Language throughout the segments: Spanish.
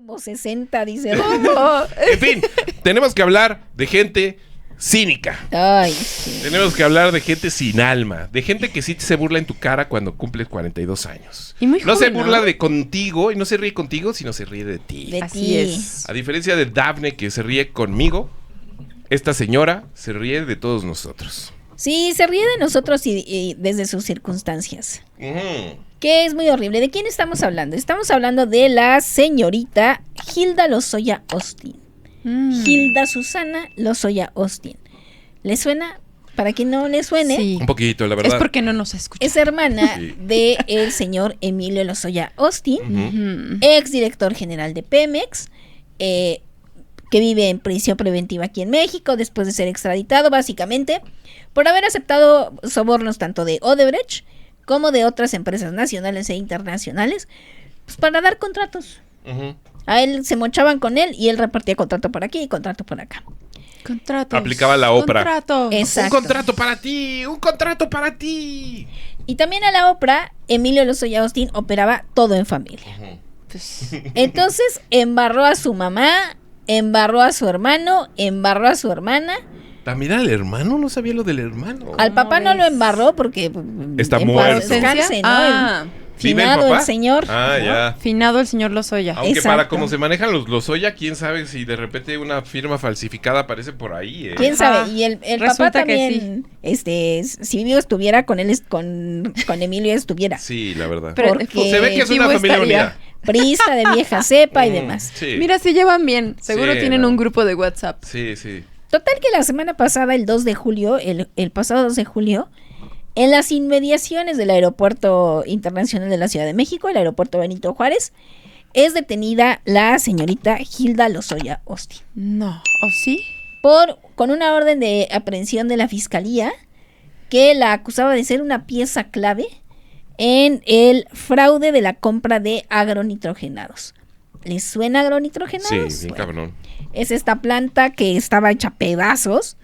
Como 60, dice. En fin, tenemos que hablar de gente cínica. Ay, sí. Tenemos que hablar de gente sin alma, de gente que sí se burla en tu cara cuando cumples 42 años. Y muy No se joven, burla ¿no? de contigo y no se ríe contigo, sino se ríe de ti. De Así ti. es. A diferencia de Dafne, que se ríe conmigo, esta señora se ríe de todos nosotros. Sí, se ríe de nosotros y desde sus circunstancias. Ujú. Que es muy horrible. ¿De quién estamos hablando? Estamos hablando de la señorita Hilda Lozoya Austin. Hilda Susana Lozoya Austin. ¿Le suena? Para quien no le suene, Sí. Un poquito, la verdad. Es porque no nos escucha. es hermana Sí. del señor Emilio Lozoya Austin, Ujú. ex director general de Pemex, que vive en prisión preventiva aquí en México después de ser extraditado, básicamente, por haber aceptado sobornos tanto de Odebrecht como de otras empresas nacionales e internacionales, pues para dar contratos. Ujú. A él se mochaban con él y él repartía contrato por aquí y contrato por acá. Contratos. Aplicaba la Oprah. Contratos. Exacto. Un contrato para ti, un contrato para ti. Y también a la Oprah, Emilio Lozoya Austin operaba todo en familia. Pues, Entonces embarró a su mamá, embarró a su hermano, embarró a su hermana. También al hermano, no sabía lo del hermano. Al papá no lo embarró porque Está en muerto. paz descanse, ¿no? Ah, ¿Vive el Finado papá? el señor. Ah, ya. finado el señor Lozoya. Aunque Exacto. para cómo se manejan los Lozoya, quién sabe si de repente una firma falsificada aparece por ahí, ¿eh? ¿Quién Ajá. sabe? Y el papá Resulta que también, si vivo estuviera con él, con Emilio estuviera. Sí, la verdad. Pero- Porque Se ve que es una vivo familia estaría. unida. priista de vieja cepa y demás. Sí. Mira, se llevan bien. Seguro Sí, tienen no. un grupo de WhatsApp. Sí, sí. Total que la semana pasada, el 2 de julio, el pasado 2 de julio, en las inmediaciones del Aeropuerto Internacional de la Ciudad de México, el Aeropuerto Benito Juárez, es detenida la señorita Hilda Lozoya Austin No. ¿O sí? con una orden de aprehensión de la Fiscalía que la acusaba de ser una pieza clave en el fraude de la compra de agronitrogenados. ¿Les suena agronitrogenados? Sí, bien Bueno, cabrón. es esta planta que estaba hecha pedazos,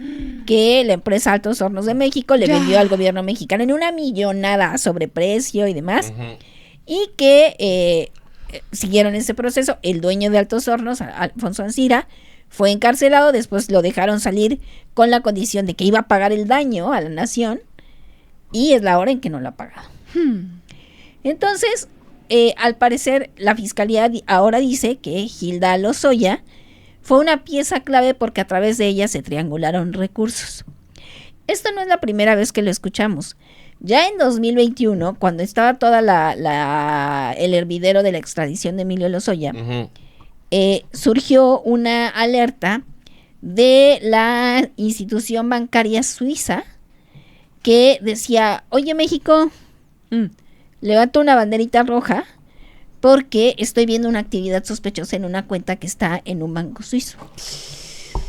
que la empresa Altos Hornos de México le Ya. vendió al gobierno mexicano en una millonada a sobreprecio y demás, Ujú. y que siguieron ese proceso. El dueño de Altos Hornos, Alfonso Ancira, fue encarcelado, después lo dejaron salir con la condición de que iba a pagar el daño a la nación, y es la hora en que no lo ha pagado. Entonces, al parecer, la fiscalía ahora dice que Hilda Lozoya fue una pieza clave porque a través de ella se triangularon recursos. Esto no es la primera vez que lo escuchamos. Ya en 2021, cuando estaba toda el hervidero de la extradición de Emilio Lozoya, Ujú. surgió una alerta de la institución bancaria suiza que decía: oye, México, levanto una banderita roja porque estoy viendo una actividad sospechosa en una cuenta que está en un banco suizo.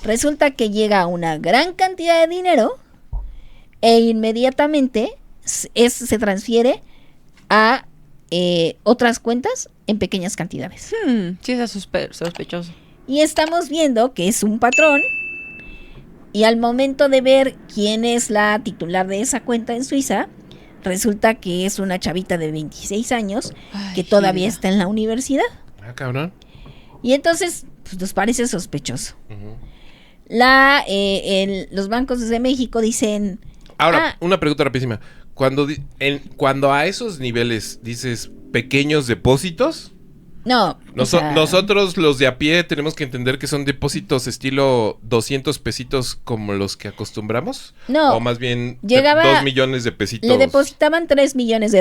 Resulta que llega una gran cantidad de dinero e inmediatamente se transfiere a otras cuentas en pequeñas cantidades. Sí, es sospechoso. Y estamos viendo que es un patrón, y al momento de ver quién es la titular de esa cuenta en Suiza, resulta que es una chavita de 26 años Ay, que todavía Hilda. está en la universidad. Ah, cabrón. Y entonces, pues, nos parece sospechoso. Ujú. Los bancos de México dicen: Ahora, Ah. una pregunta rapidísima. Cuando a esos niveles dices pequeños depósitos, no, o sea, nosotros los de a pie tenemos que entender que son depósitos estilo 200 pesitos como los que acostumbramos. No. O más bien Llegaba- 2 millones de pesitos. le depositaban $3 millones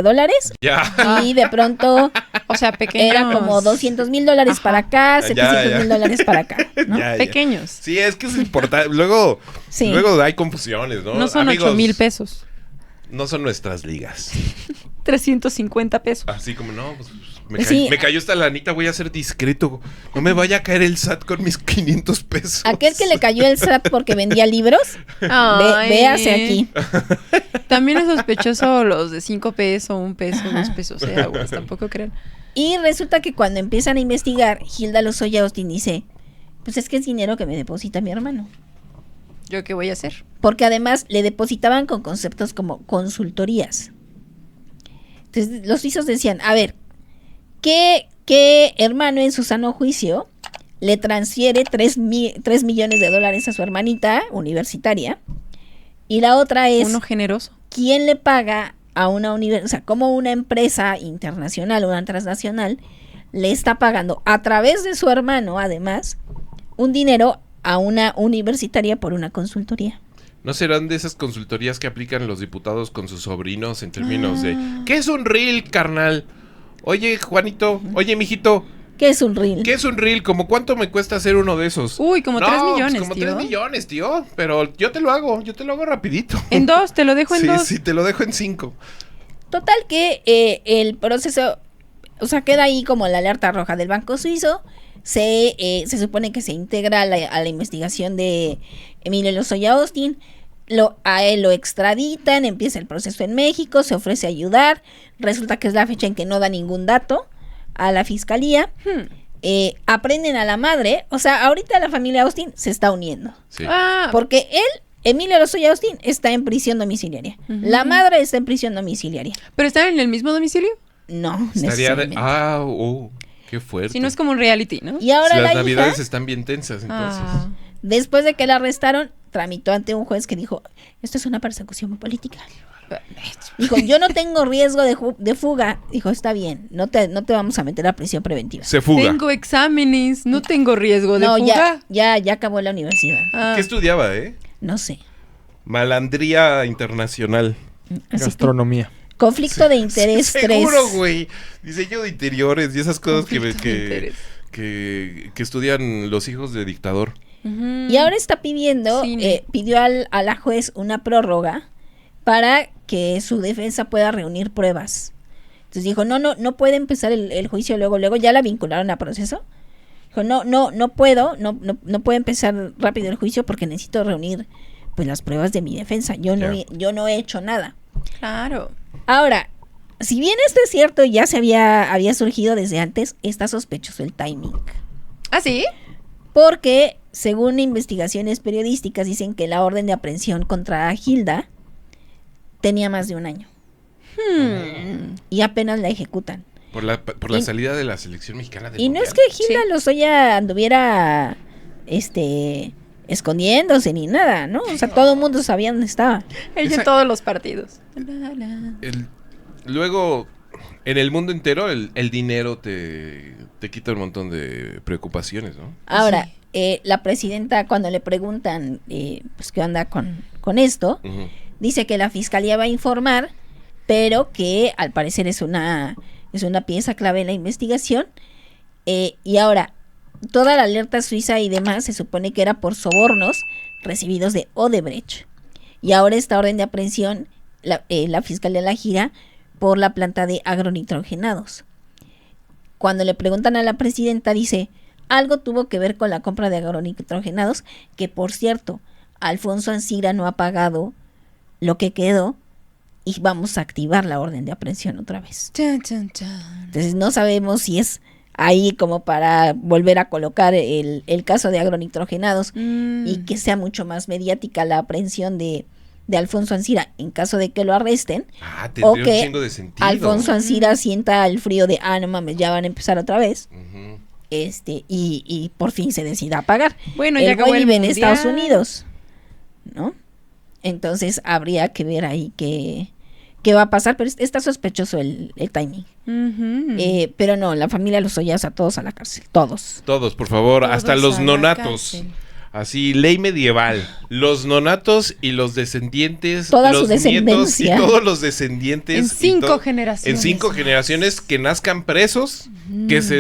Ya. y de pronto O sea, pequeños. era como $200,000 Ajá. para acá, Ya, $700,000 para acá, ¿no? Ya, ya. Pequeños. Sí, es que es importante. Luego Sí. hay confusiones, ¿no? No son Amigos, 8,000 pesos. No son nuestras ligas. 350 pesos. Así como, no, pues Sí. me cayó esta lanita, voy a ser discreto. No me vaya a caer el SAT con mis 500 pesos. Aquel que le cayó el SAT porque vendía libros, Ay. véase aquí. También es sospechoso los de 5 pesos, 1 peso, 2 pesos. Aguas, tampoco crean. Y resulta que cuando empiezan a investigar, Hilda Lozoya Austin dice: pues es que es dinero que me deposita mi hermano. ¿Yo qué voy a hacer? Porque además le depositaban con conceptos como consultorías. Entonces los suizos decían: a ver, ¿qué que hermano en su sano juicio le transfiere 3 millones de dólares a su hermanita universitaria. Y la otra es Uno generoso. quién le paga a una universidad, o sea, como una empresa internacional, una transnacional, le está pagando a través de su hermano, además, un dinero a una universitaria por una consultoría. ¿No serán de esas consultorías que aplican los diputados con sus sobrinos en términos de ¿qué es un reel, carnal? Oye, Juanito, oye, mijito, ¿Qué es un reel? ¿qué es un reel? ¿Cómo cuánto me cuesta hacer uno de esos? Uy, como 3 millones, pues como tío. 3 millones, tío. Pero yo te lo hago rapidito. En 2, te lo dejo en 2. Sí, te lo dejo en 5. Total que el proceso, o sea, queda ahí como la alerta roja del Banco Suizo. Se supone que se integra a la investigación de Emilio Lozoya Austin. A él lo extraditan, empieza el proceso en México, se ofrece ayudar. Resulta que es la fecha en que no da ningún dato a la fiscalía. Aprenden a la madre. O sea, ahorita la familia Austin se está uniendo. Sí. Porque Emilio Lozoya Austin, está en prisión domiciliaria. La madre está en prisión domiciliaria. ¿Pero están en el mismo domicilio? Estaría No, de... necesariamente. Qué fuerte. Si no es como un reality, ¿no? Y ahora Si las la navidades hija, están bien tensas, entonces. después de que la arrestaron, tramitó ante un juez que dijo, esto es una persecución política. Dijo, yo no tengo riesgo de fuga. Dijo, está bien, no te vamos a meter a prisión preventiva. Se fuga. Tengo exámenes, no tengo riesgo de fuga. ya acabó la universidad. ¿Qué estudiaba, No sé. Malandría internacional. Así Gastronomía. que, conflicto de interés 3. Seguro, güey. Diseño de interiores y esas cosas Conflicto de interés. que estudian los hijos de dictador. Y ahora está pidiendo, Cine. pidió a la juez una prórroga para que su defensa pueda reunir pruebas. Entonces dijo, no puede empezar el juicio luego, ya la vincularon a proceso. Dijo, no puedo empezar rápido el juicio porque necesito reunir pues las pruebas de mi defensa. Yo no he hecho nada. Claro. Ahora, si bien esto es cierto, ya había surgido desde antes, está sospechoso el timing. ¿Ah, sí? Porque, según investigaciones periodísticas, dicen que la orden de aprehensión contra Hilda tenía más de un año. Y apenas la ejecutan. Por la salida de la selección mexicana del Y no Mundial. es que Hilda Lozoya anduviera escondiéndose ni nada, ¿no? O sea, todo el mundo sabía dónde estaba. Ella en todos los partidos. Luego, en el mundo entero, el dinero te quita un montón de preocupaciones, ¿no? Ahora, la presidenta, cuando le preguntan pues qué onda con esto, Ujú. dice que la fiscalía va a informar, pero que al parecer es una pieza clave en la investigación. Y ahora, toda la alerta suiza y demás se supone que era por sobornos recibidos de Odebrecht. Y ahora esta orden de aprehensión, la fiscalía la gira por la planta de agronitrogenados. Cuando le preguntan a la presidenta, dice, algo tuvo que ver con la compra de agronitrogenados, que por cierto, Alfonso Ancira no ha pagado lo que quedó y vamos a activar la orden de aprehensión otra vez. Chan, chan, chan. Entonces no sabemos si es ahí como para volver a colocar el caso de agronitrogenados y que sea mucho más mediática la aprehensión de Alfonso Ancira en caso de que lo arresten, Tendría o un que chingo de sentido. Alfonso Ancira sienta el frío de, no mames, ya van a empezar otra vez, Ujú. y por fin se decida a pagar. Bueno, ya El acabó güey el vive en mundial. Estados Unidos, ¿no? Entonces habría que ver ahí qué va a pasar, pero está sospechoso el timing. Pero no, la familia Lozoya, a todos a la cárcel, todos. Todos, por favor, Todos hasta a los la nonatos. cárcel. Así, ley medieval. Los nonatos y los descendientes, Toda su los nietos y descendencia. todos los descendientes. En y 5 generaciones. En 5 generaciones que nazcan presos, que se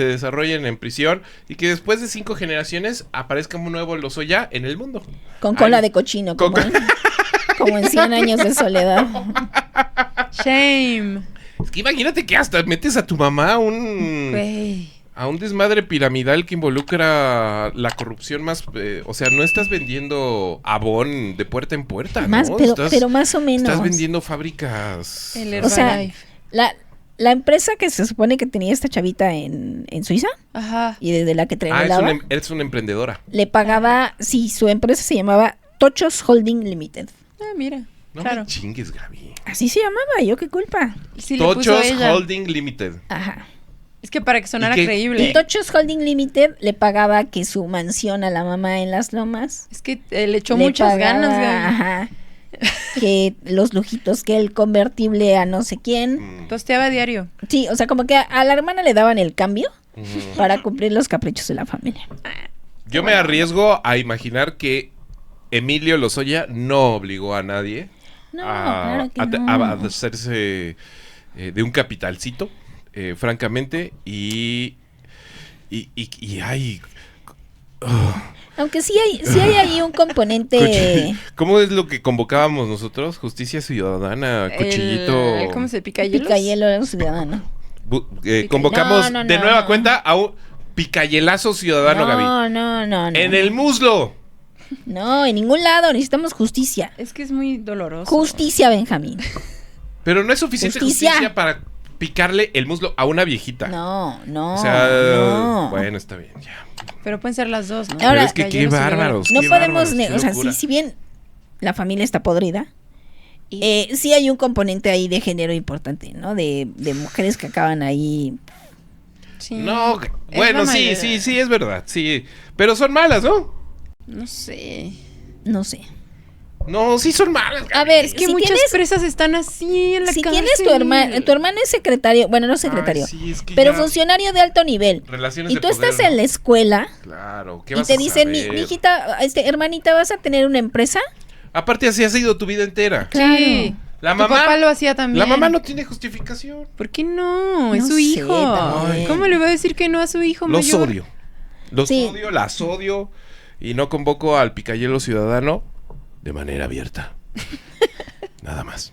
desarrollen en prisión y que después de 5 generaciones aparezca un nuevo Lozoya en el mundo. Con cola Ay, de cochino, con como en 100 años de soledad. Shame. Es que imagínate que hasta metes a tu mamá a un desmadre piramidal que involucra la corrupción más... o sea, no estás vendiendo abón de puerta en puerta, Más, ¿no? pero más o menos. Estás vendiendo fábricas. El O sea, Herbalife. la empresa que se supone que tenía esta chavita en Suiza Ajá. y desde la que es triangulaba, eres una emprendedora. le pagaba, sí, su empresa se llamaba Tochos Holding Limited. Mira. No claro. me chingues, Gaby. Así se llamaba, yo qué culpa. Sí, le puso Tochos ella. Holding Limited. Ajá. Es que para que sonara ¿Y qué? creíble. Y Tochos Holding Limited le pagaba que su mansión a la mamá en Las Lomas. Es que le echó Le muchas pagaba, ganas, Gaby. ajá, que los lujitos, que el convertible a no sé quién. Tosteaba diario. Sí, o sea, como que a la hermana le daban el cambio para cumplir los caprichos de la familia. Yo me arriesgo a imaginar que Emilio Lozoya no obligó a nadie No, claro que no. a hacerse de un capitalcito, francamente, y ay, Aunque sí hay ahí un componente. ¿cómo es lo que convocábamos nosotros? Justicia ciudadana, cuchillito. ¿Cómo se pica hielos? Picayelo ciudadano. Convocamos No, de nueva cuenta a un picayelazo ciudadano, Gaby. No. En el muslo. No, en ningún lado. Necesitamos justicia. Es que es muy doloroso. Justicia, Benjamín. Pero no es suficiente justicia para picarle el muslo a una viejita. No. O sea, no. bueno, está bien, ya. Pero pueden ser las dos, ¿no? Ahora, Pero es que qué bárbaros. No qué podemos, bárbaros, qué o sea, locura. si bien la familia está podrida, sí hay un componente ahí de género importante, ¿no? De mujeres que acaban ahí. Sí. No, Es bueno, la sí, mayoría. es verdad, sí. Pero son malas, ¿no? No sé. No sé. No, sí son malas. A ver, Es que si muchas tienes, presas están así en la si cárcel. tienes tu hermano es secretario, bueno, no secretario, Ay, sí, es que pero ya- funcionario de alto nivel. Relaciones Y de tú poder, estás ¿no? en la escuela Claro, ¿qué y vas te a dicen, saber? mijita, hermanita, ¿vas a tener una empresa? Aparte, así ha sido tu vida entera. Claro. Sí. La Tu mamá papá lo hacía también. La mamá no tiene justificación. ¿Por qué no? Es No su sé, hijo. también. ¿Cómo le va a decir que no a su hijo Los mayor? odio. Los Sí. odio, las odio. Y no convoco al picayelo ciudadano de manera abierta. Nada más.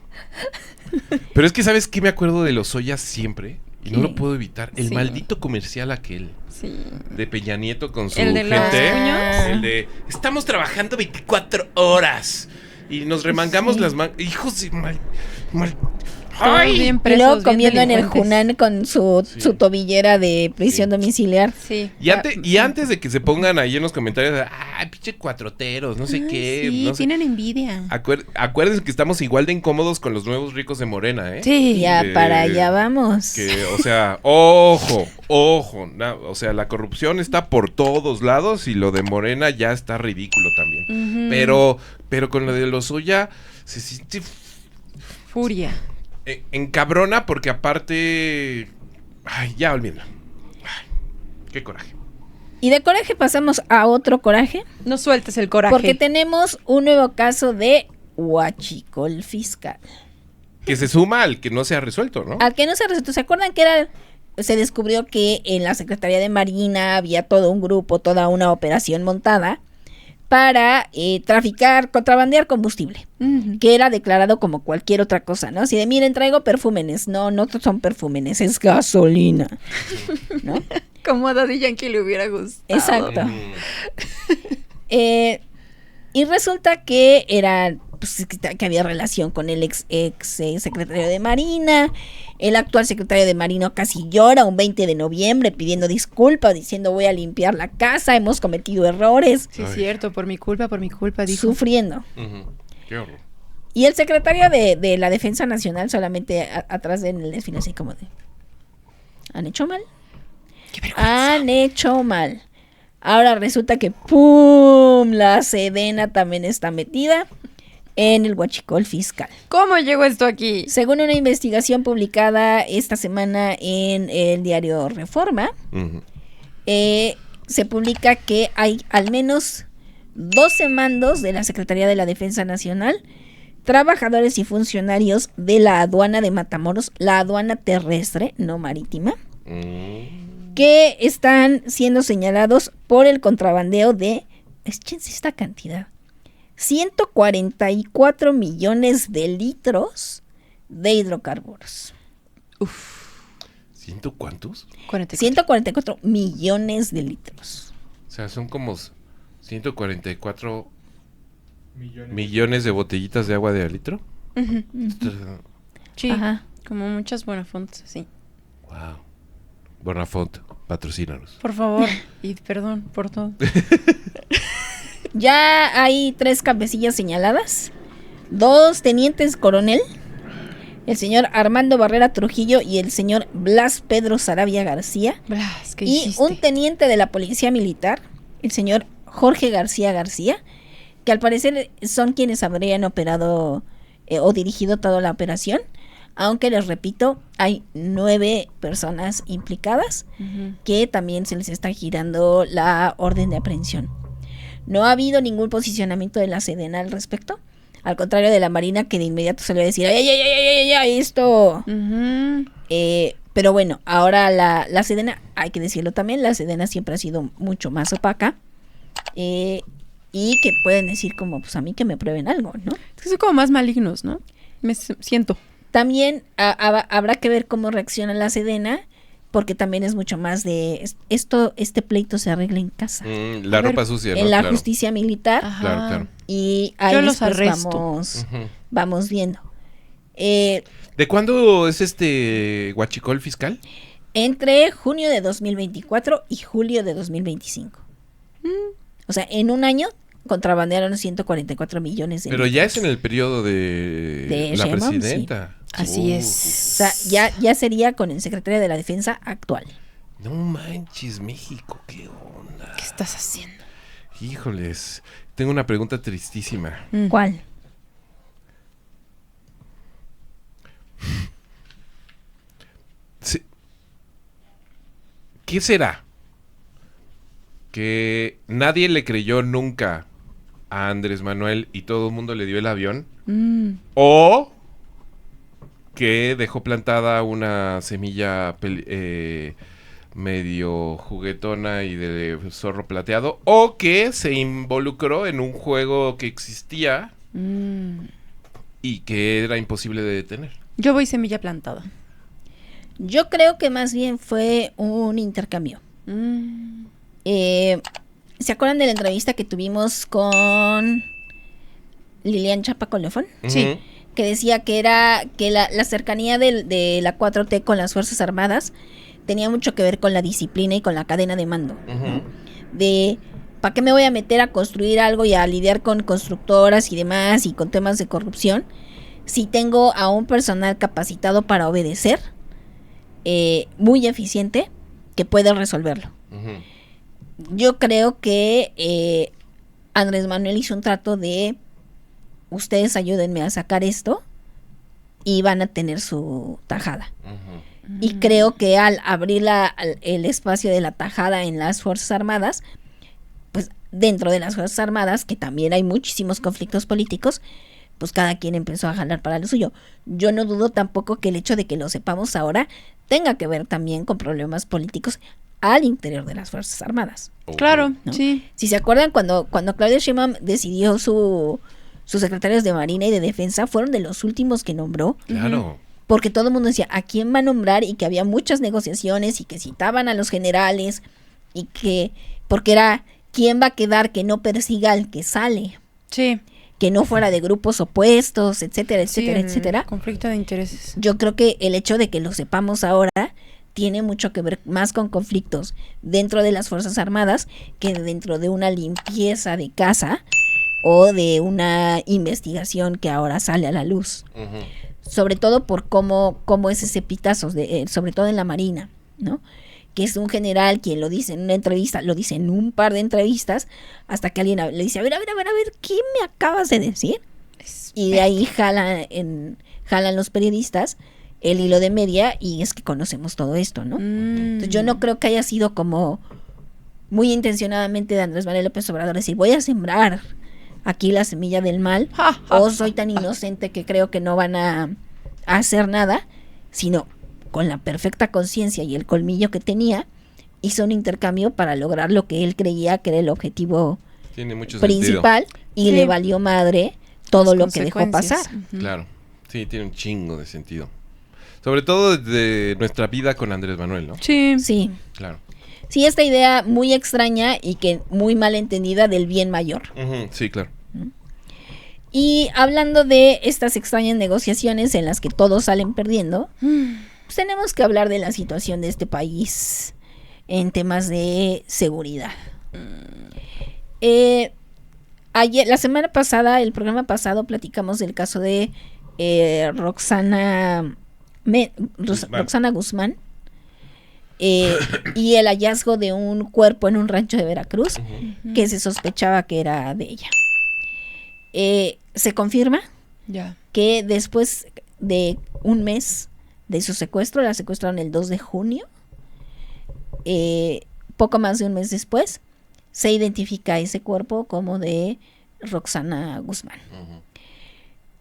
Pero es que, ¿sabes qué me acuerdo de los Ollas siempre? Y no ¿Qué? lo puedo evitar. El Sí. maldito comercial aquel Sí. de Peña Nieto con su ¿El de los gente. puños? El de estamos trabajando 24 horas. Y nos remangamos las manos. Hijos de mal. Todos ¡Ay! bien Y presos, luego bien comiendo en el delincuentes. Junán con su tobillera de prisión Sí. domiciliar. Sí. Y antes de que se pongan ahí en los comentarios, ¡ay, pinche cuatroteros! No sé qué. Sí, no sé. tienen envidia. Acuérdense que estamos igual de incómodos con los nuevos ricos de Morena, ¿eh? Sí. Ya, Que- para allá vamos. Que, o sea, ojo. O sea, la corrupción está por todos lados y lo de Morena ya está ridículo también. Ujú. Pero con lo de los Oya se siente Furia. encabrona porque aparte... Ay, ya olvídalo. Ay, qué coraje. Y de coraje pasamos a otro coraje, No sueltes el coraje. porque tenemos un nuevo caso de huachicol fiscal. Que se suma al que no se ha resuelto, ¿no? Al que no se resuelto, ¿se acuerdan que se descubrió que en la Secretaría de Marina había todo un grupo, toda una operación montada para contrabandear combustible, Ujú. que era declarado como cualquier otra cosa, ¿no? Así de, miren, traigo perfúmenes. No son perfúmenes, es gasolina, ¿no? Como a Daddy Yankee le hubiera gustado. Exacto. Mm. Y resulta que era pues, que había relación con el ex secretario de Marina. El actual secretario de Marina casi llora un 20 de noviembre pidiendo disculpas, diciendo voy a limpiar la casa, hemos cometido errores, Sí, es Ay. cierto, por mi culpa, dijo. sufriendo. Ujú. Qué horror. Y el secretario de la Defensa Nacional solamente atrás en el desfile así como de... ¿Han hecho mal? Qué vergüenza. Han hecho mal. Ahora resulta que ¡pum! La Sedena también está metida en el huachicol fiscal. ¿Cómo llegó esto aquí? Según una investigación publicada esta semana en el diario Reforma, Ujú. se publica que hay al menos 12 mandos de la Secretaría de la Defensa Nacional, trabajadores y funcionarios de la aduana de Matamoros, la aduana terrestre, no marítima, Mm. que están siendo señalados por el contrabandeo de, échense esta cantidad, 144 millones de litros de hidrocarburos. ¿Ciento cuántos? 44. 144 millones de litros. O sea, son como 144 millones de botellitas de agua de litro. Ujú. Sí, Ajá. como muchas Bonafontes, sí. Wow. Bonafont, patrocínanos. Por favor, y perdón por todo. Ya hay 3 cabecillas señaladas, 2 tenientes coronel, el señor Armando Barrera Trujillo y el señor Blas Pedro Saravia García. Blas, ¿qué Y hiciste? un teniente de la policía militar, el señor Jorge García García, que al parecer son quienes habrían operado o dirigido toda la operación, aunque les repito, hay 9 personas implicadas Ujú. que también se les está girando la orden de aprehensión. No ha habido ningún posicionamiento de la Sedena al respecto, al contrario de la Marina, que de inmediato salió a decir, ¡ay, ay, ay, ay, ay, esto! Ujú. Pero bueno, ahora la Sedena, hay que decirlo también, la Sedena siempre ha sido mucho más opaca, y que pueden decir como, pues a mí que me prueben algo, ¿no? Es que son como más malignos, ¿no? Siento. También habrá que ver cómo reacciona la Sedena, porque también es mucho más de este pleito se arregla en casa, La A ver, ropa sucia, ¿no? en la Claro. justicia militar, Ajá. Claro, claro. y ahí Yo los después arresto. Ujú. vamos viendo. ¿De cuándo es este huachicol fiscal? Entre junio de 2024 y julio de 2025. O sea, en un año contrabandearon 144 millones de Pero ya es litros. en el periodo de la Sheinbaum, presidenta. Así O es. sea, ya sería con el secretario de la Defensa actual. No manches, México, qué onda. ¿Qué estás haciendo? Híjoles, tengo una pregunta tristísima. ¿Cuál? Sí. ¿Qué será? Que nadie le creyó nunca a Andrés Manuel y todo el mundo le dio el avión. Mm. O que dejó plantada una semilla medio juguetona y de zorro plateado. O que se involucró en un juego que existía Mm. y que era imposible de detener. Yo voy semilla plantada. Yo creo que más bien fue un intercambio. Mm. ¿Se acuerdan de la entrevista que tuvimos con Lilian Chapa-Colofón? Sí. Ujú. Que decía que era que la cercanía de la 4T con las Fuerzas Armadas tenía mucho que ver con la disciplina y con la cadena de mando. Ujú. De ¿para qué me voy a meter a construir algo y a lidiar con constructoras y demás y con temas de corrupción si tengo a un personal capacitado para obedecer, muy eficiente, que puede resolverlo? Ujú. Yo creo que Andrés Manuel hizo un trato de ustedes ayúdenme a sacar esto y van a tener su tajada. Ujú. Y creo que al abrir el espacio de la tajada en las Fuerzas Armadas, pues dentro de las Fuerzas Armadas, que también hay muchísimos conflictos políticos, pues cada quien empezó a jalar para lo suyo. Yo no dudo tampoco que el hecho de que lo sepamos ahora tenga que ver también con problemas políticos al interior de las Fuerzas Armadas. Claro, ¿No? sí. Si se acuerdan, cuando Claudia Sheinbaum decidió sus secretarios de Marina y de Defensa, fueron de los últimos que nombró, Claro. porque todo el mundo decía a quién va a nombrar y que había muchas negociaciones y que citaban a los generales y que, porque era quién va a quedar que no persiga al que sale, Sí. que no fuera de grupos opuestos, etcétera, Sí, etcétera, el etcétera. conflicto de intereses. Yo creo que el hecho de que lo sepamos ahora tiene mucho que ver más con conflictos dentro de las Fuerzas Armadas que dentro de una limpieza de casa o de una investigación que ahora sale a la luz. Ujú. Sobre todo por cómo es ese pitazo, sobre todo en la Marina, ¿no? Que es un general quien lo dice en una entrevista, lo dice en un par de entrevistas, hasta que alguien le dice, a ver, ¿qué me acabas de decir? Y de ahí jalan los periodistas el hilo de media y es que conocemos todo esto, ¿no? Entonces yo no creo que haya sido como muy intencionadamente de Andrés Manuel López Obrador decir, voy a sembrar aquí la semilla del mal, o soy tan inocente que creo que no van a hacer nada, sino con la perfecta conciencia y el colmillo que tenía, hizo un intercambio para lograr lo que él creía que era el objetivo Tiene mucho principal y Sí. le valió madre todo lo que dejó Consecuencias. pasar. Ujú. sentido. Claro. Sí, tiene un chingo de sentido. Sobre todo de nuestra vida con Andrés Manuel, ¿no? Sí. Sí, Claro. sí, esta idea muy extraña y que muy mal entendida del bien mayor. Ujú. Sí, claro. Y hablando de estas extrañas negociaciones en las que todos salen perdiendo, pues tenemos que hablar de la situación de este país en temas de seguridad. Ayer, la semana pasada, el programa pasado, platicamos del caso de Roxana Guzmán, y el hallazgo de un cuerpo en un rancho de Veracruz que se sospechaba que era de ella. Se confirma que después de un mes de su secuestro, la secuestraron el 2 de junio, poco más de un mes después, se identifica ese cuerpo como de Roxana Guzmán.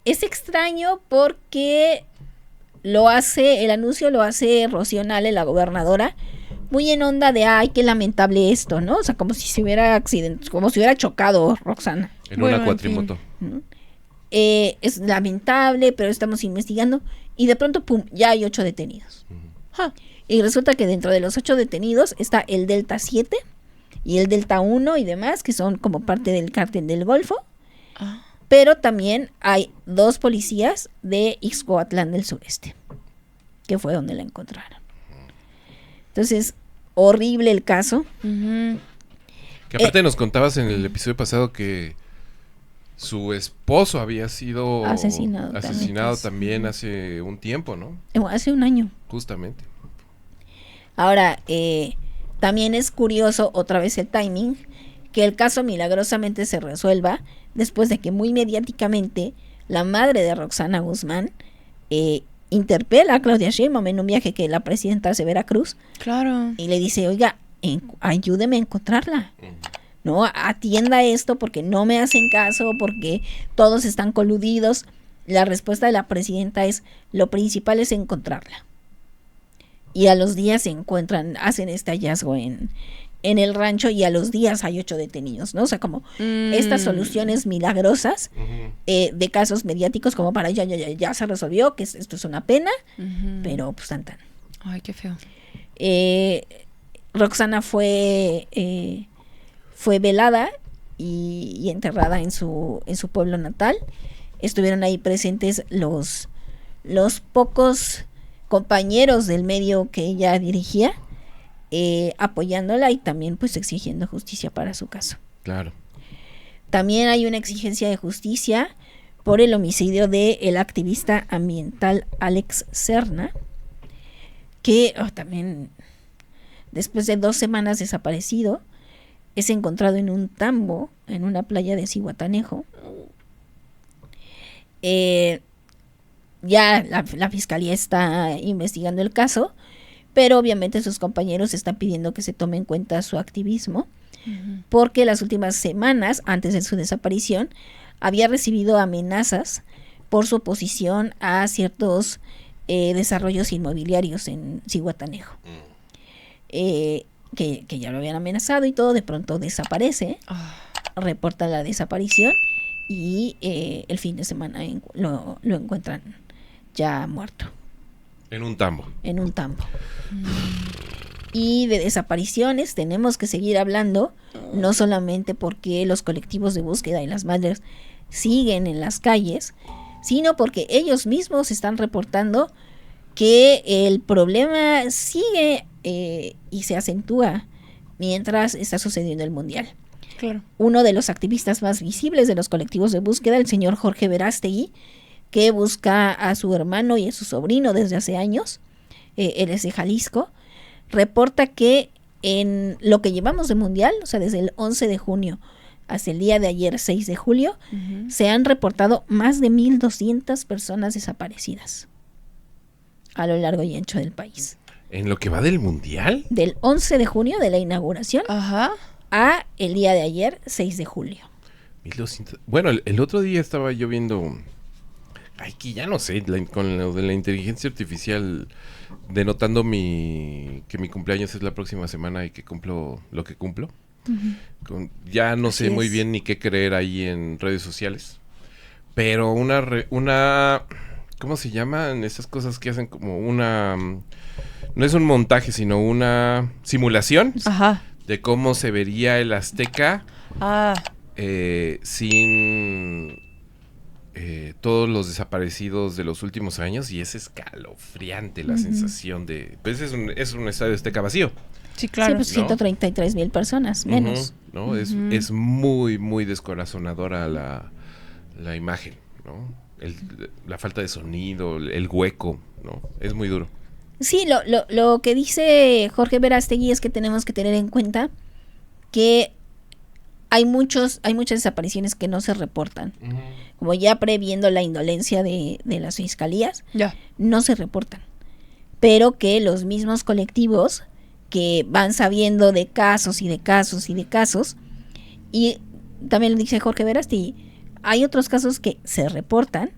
Es extraño porque el anuncio lo hace Rocío Nale, la gobernadora, muy en onda de ay, qué lamentable esto, ¿no? O sea, como si se hubiera como si hubiera chocado Roxana. En una cuatrimoto. Es lamentable, pero estamos investigando. Y de pronto, pum, ya hay 8 detenidos. Y resulta que dentro de los 8 detenidos está el Delta 7 y el Delta 1 y demás, que son como parte del cártel del Golfo. Pero también hay 2 policías de Ixcoatlán del Sureste, que fue donde la encontraron. Entonces, horrible el caso. Que aparte nos contabas en el episodio pasado que su esposo había sido asesinado también hace un tiempo, ¿no? Hace un año. Justamente. Ahora, también es curioso, otra vez el timing, que el caso milagrosamente se resuelva después de que muy mediáticamente la madre de Roxana Guzmán interpela a Claudia Sheinbaum en un viaje que la presidenta hace a Veracruz. Claro. Y le dice, oiga, ayúdeme a encontrarla. No, atienda esto porque no me hacen caso, porque todos están coludidos. La respuesta de la presidenta es, lo principal es encontrarla. Y a los días se encuentran, hacen este hallazgo en el rancho y a los días hay 8 detenidos, ¿no? O sea, como estas soluciones milagrosas de casos mediáticos como para ya se resolvió, que esto es una pena, pero pues tan. Ay, qué feo. Roxana fue velada y enterrada en su pueblo natal. Estuvieron ahí presentes los pocos compañeros del medio que ella dirigía, apoyándola y también pues exigiendo justicia para su caso. Claro. También hay una exigencia de justicia por el homicidio del activista ambiental Alex Serna, que también después de 2 semanas desaparecido, es encontrado en un tambo en una playa de Zihuatanejo. Ya la fiscalía está investigando el caso, pero obviamente sus compañeros están pidiendo que se tome en cuenta su activismo, porque las últimas semanas, antes de su desaparición, había recibido amenazas por su oposición a ciertos desarrollos inmobiliarios en Zihuatanejo. Que ya lo habían amenazado y todo, de pronto desaparece, reporta la desaparición y el fin de semana lo encuentran ya muerto. En un tambo. Y de desapariciones tenemos que seguir hablando, no solamente porque los colectivos de búsqueda y las madres siguen en las calles, sino porque ellos mismos están reportando que el problema sigue y se acentúa mientras está sucediendo el mundial. Claro. Uno de los activistas más visibles de los colectivos de búsqueda, el señor Jorge Verástegui, que busca a su hermano y a su sobrino desde hace años, él es de Jalisco, reporta que en lo que llevamos de mundial, o sea, desde el 11 de junio hasta el día de ayer, 6 de julio, se han reportado más de 1,200 personas desaparecidas a lo largo y ancho del país. ¿En lo que va del mundial? Del 11 de junio de la inauguración a el día de ayer, 6 de julio. 1,200. Bueno, el otro día estaba yo viendo... Ay, que ya no sé, con lo de la inteligencia artificial denotando que mi cumpleaños es la próxima semana y que cumplo lo que cumplo. Ya no sé muy bien ni qué creer ahí en redes sociales. Pero una ¿cómo se llaman esas cosas que hacen como una... No es un montaje, sino una simulación de cómo se vería el Azteca sin... todos los desaparecidos de los últimos años, y es escalofriante la sensación de... Pues es un estadio Azteca vacío. Sí, claro. Sí, pues 133,000 personas, menos. ¿No? Es muy, muy descorazonadora la imagen, ¿no? la falta de sonido, el hueco, ¿no? Es muy duro. Sí, lo que dice Jorge Verástegui es que tenemos que tener en cuenta que hay muchas desapariciones que no se reportan. Como ya previendo la indolencia de las fiscalías, no se reportan. Pero que los mismos colectivos que van sabiendo de casos y de casos y de casos, y también lo dice Jorge Verástegui, hay otros casos que se reportan,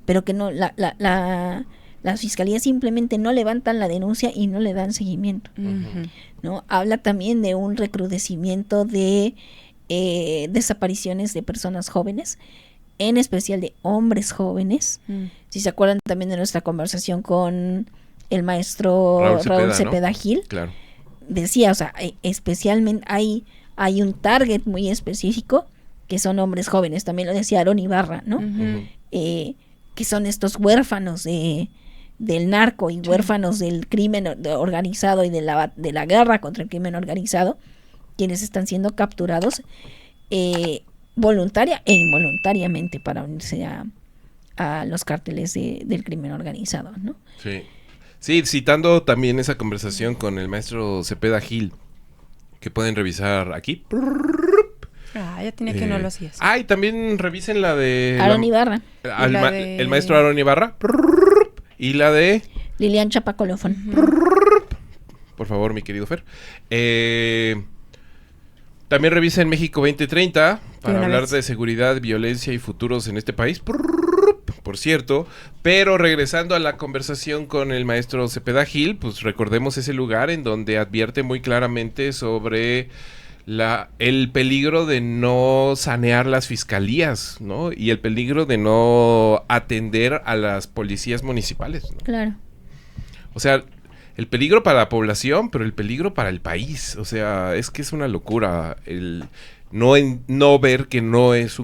pero que no las fiscalías simplemente no levantan la denuncia y no le dan seguimiento. ¿No? Habla también de un recrudecimiento de desapariciones de personas jóvenes, en especial de hombres jóvenes. Si se acuerdan también de nuestra conversación con el maestro Raúl Cepeda, ¿no? Gil, claro. Decía, o sea, especialmente hay un target muy específico que son hombres jóvenes. También lo decía Aarón Ibarra, ¿no? Que son estos huérfanos del narco y huérfanos del crimen organizado y de la guerra contra el crimen organizado, quienes están siendo capturados voluntaria e involuntariamente para unirse a los cárteles del crimen organizado, ¿no? Sí. Sí, citando también esa conversación con el maestro Cepeda Gil, que pueden revisar aquí. Ya tenía que no lo hacías. Y también revisen la de Aarón Ibarra. El maestro Aarón Ibarra. Y la de Lilian Chapacolofón. Por favor, mi querido Fer. También revisen México 2030 para hablar de seguridad, violencia y futuros en este país. Por cierto, pero regresando a la conversación con el maestro Cepeda Gil, pues recordemos ese lugar en donde advierte muy claramente sobre el peligro de no sanear las fiscalías, ¿no? Y el peligro de no atender a las policías municipales, ¿no? Claro. O sea, el peligro para la población, pero el peligro para el país. O sea, es que es una locura el no ver que no es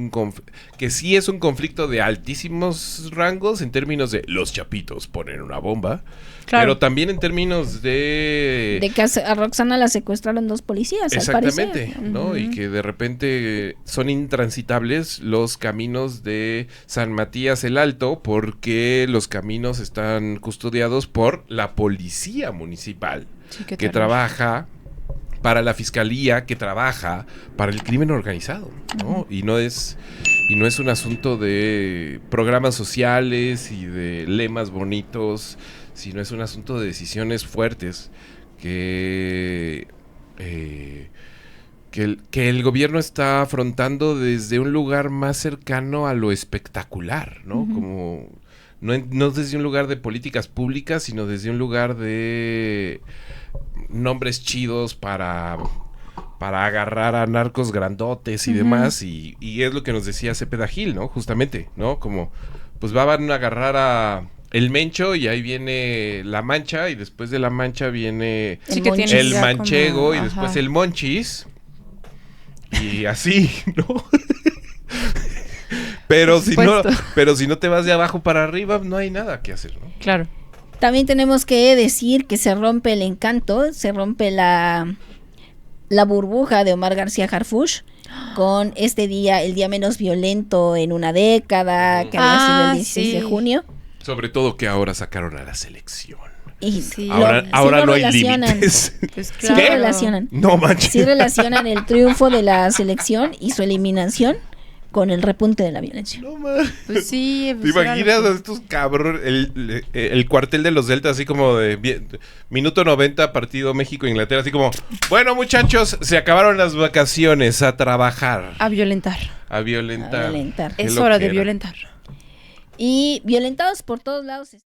que sí es un conflicto de altísimos rangos en términos de los chapitos ponen una bomba, claro, pero también en términos de que a Roxana la secuestraron 2 policías, exactamente, al parecer, ¿no? Y que de repente son intransitables los caminos de San Matías el Alto porque los caminos están custodiados por la policía municipal, que trabaja para la fiscalía, que trabaja para el crimen organizado, ¿no? Y no es un asunto de programas sociales y de lemas bonitos, sino es un asunto de decisiones fuertes que el gobierno está afrontando desde un lugar más cercano a lo espectacular, ¿no? Como no desde un lugar de políticas públicas, sino desde un lugar de nombres chidos para agarrar a narcos grandotes y demás, y es lo que nos decía Cepeda Gil, ¿no? Justamente, ¿no? Como, pues van a agarrar a el Mencho y ahí viene la Mancha, y después de la Mancha viene el Manchego, como, y después el Monchis, y así, ¿no? Pero si no te vas de abajo para arriba, no hay nada que hacer, ¿no? Claro. También tenemos que decir que se rompe el encanto, se rompe la burbuja de Omar García Harfuch con este día, el día menos violento en una década, que había sido el 16 de junio. Sobre todo que ahora sacaron a la selección. Y ahora no hay límites. Pues claro. Sí relacionan. No manches. Sí relacionan el triunfo de la selección y su eliminación con el repunte de la violencia. No mames. Pues sí. ¿Te imaginas a estos cabrones? El cuartel de los Deltas, así como de minuto 90, partido México-Inglaterra, así como, bueno, muchachos, se acabaron las vacaciones, a trabajar. A violentar. A violentar. Es hora de violentar. Y violentados por todos lados.